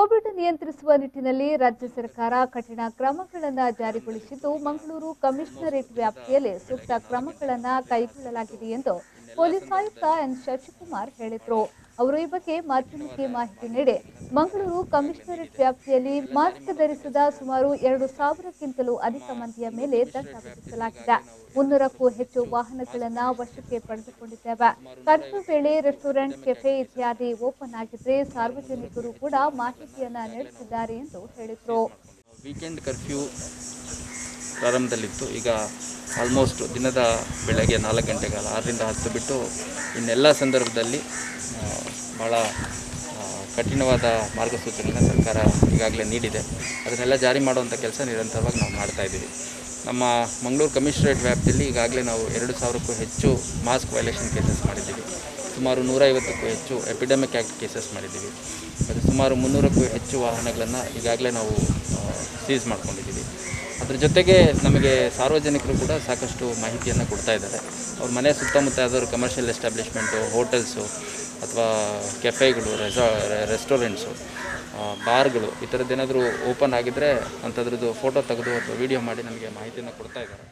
Covid ನಿಯಂತ್ರಿಸುವ ನಿಟ್ಟಿನಲ್ಲಿ ರಾಜ್ಯ ಸರ್ಕಾರ ಕಠಿಣ ಕ್ರಮಗಳನ್ನು ಜಾರಿಗೊಳಿಸಿದ್ದು, ಮಂಗಳೂರು ಕಮಿಷನರೇಟ್ ವ್ಯಾಪ್ತಿಯಲ್ಲಿ ಸೂಕ್ತ ಕ್ರಮಗಳನ್ನು ಕೈಗೊಳ್ಳಲಾಗಿದೆ ಎಂದು ಪೊಲೀಸ್ ಆಯುಕ್ತ ಎನ್ ಶಶಿಕುಮಾರ್ ಹೇಳಿದರು. ಅವರು ಈ ಬಗ್ಗೆ ಮಾಧ್ಯಮಕ್ಕೆ ಮಾಹಿತಿ ನೀಡಿ, ಮಂಗಳೂರು ಕಮಿಷನರೇಟ್ ವ್ಯಾಪ್ತಿಯಲ್ಲಿ ಮಾಸ್ಕ್ ಧರಿಸದ ಸುಮಾರು 2,000ಕ್ಕಿಂತಲೂ ಅಧಿಕ ಮಂದಿಯ ಮೇಲೆ ದಂಡ ವಿಧಿಸಲಾಗಿದೆ. 300ಕ್ಕೂ ಹೆಚ್ಚು ವಾಹನಗಳನ್ನು ವಶಕ್ಕೆ ಪಡೆದುಕೊಂಡಿದ್ದೇವೆ. ಕರ್ಫ್ಯೂ ವೇಳೆ ರೆಸ್ಟೋರೆಂಟ್, ಕೆಫೆ ಇತ್ಯಾದಿ ಓಪನ್ ಆಗಿದ್ರೆ ಸಾರ್ವಜನಿಕರು ಕೂಡ ಮಾಹಿತಿಯನ್ನ ನೀಡುತ್ತಿದ್ದಾರೆ ಎಂದು ಹೇಳಿದರು. ವೀಕೆಂಡ್ ಕರ್ಫ್ಯೂ ಪ್ರಾರಂಭದಲ್ಲಿತ್ತು. ಈಗ ಆಲ್ಮೋಸ್ಟ್ ದಿನದ ಬೆಳಗ್ಗೆ 4 ಗಂಟೆಗಾಲ 6ರಿಂದ 10 ಬಿಟ್ಟು ಇನ್ನೆಲ್ಲ ಸಂದರ್ಭದಲ್ಲಿ ಭಾಳ ಕಠಿಣವಾದ ಮಾರ್ಗಸೂಚಿಗಳನ್ನ ಸರ್ಕಾರ ಈಗಾಗಲೇ ನೀಡಿದೆ. ಅದನ್ನೆಲ್ಲ ಜಾರಿ ಮಾಡುವಂಥ ಕೆಲಸ ನಿರಂತರವಾಗಿ ನಾವು ಮಾಡ್ತಾಯಿದ್ದೀವಿ. ನಮ್ಮ ಮಂಗಳೂರು ಕಮಿಷನರೇಟ್ ವ್ಯಾಪ್ತಿಯಲ್ಲಿ ಈಗಾಗಲೇ ನಾವು 2,000ಕ್ಕೂ ಹೆಚ್ಚು ಮಾಸ್ಕ್ ವೈಲೇಷನ್ ಕೇಸಸ್ ಮಾಡಿದ್ದೀವಿ. ಸುಮಾರು 150ಕ್ಕೂ ಹೆಚ್ಚು ಎಪಿಡೆಮಿಕ್ ಆ್ಯಕ್ಟ್ ಕೇಸಸ್ ಮಾಡಿದ್ದೀವಿ. ಮತ್ತು ಸುಮಾರು 300ಕ್ಕೂ ಹೆಚ್ಚು ವಾಹನಗಳನ್ನು ಈಗಾಗಲೇ ನಾವು ಸೀಸ್ ಮಾಡ್ಕೊಂಡಿದ್ದೀವಿ. ಅದ್ರ ಜೊತೆಗೆ ನಮಗೆ ಸಾರ್ವಜನಿಕರು ಕೂಡ ಸಾಕಷ್ಟು ಮಾಹಿತಿಯನ್ನು ಕೊಡ್ತಾ ಇದ್ದಾರೆ. ಅವ್ರ ಮನೆ ಸುತ್ತಮುತ್ತ ಯಾವ್ದಾದ್ರು ಕಮರ್ಷಿಯಲ್ ಎಸ್ಟಾಬ್ಲಿಷ್ಮೆಂಟು, ಹೋಟೆಲ್ಸು ಅಥವಾ ಕೆಫೆಗಳು, ರೆಸ್ಟೋರೆಂಟ್ಸು, ಬಾರ್ಗಳು ಈ ಥರದ್ದೇನಾದರೂ ಓಪನ್ ಆಗಿದ್ದರೆ ಅಂಥದ್ರದ್ದು ಫೋಟೋ ತೆಗೆದು ಅಥವಾ ವೀಡಿಯೋ ಮಾಡಿ ನಮಗೆ ಮಾಹಿತಿಯನ್ನು ಕೊಡ್ತಾ ಇದ್ದಾರೆ.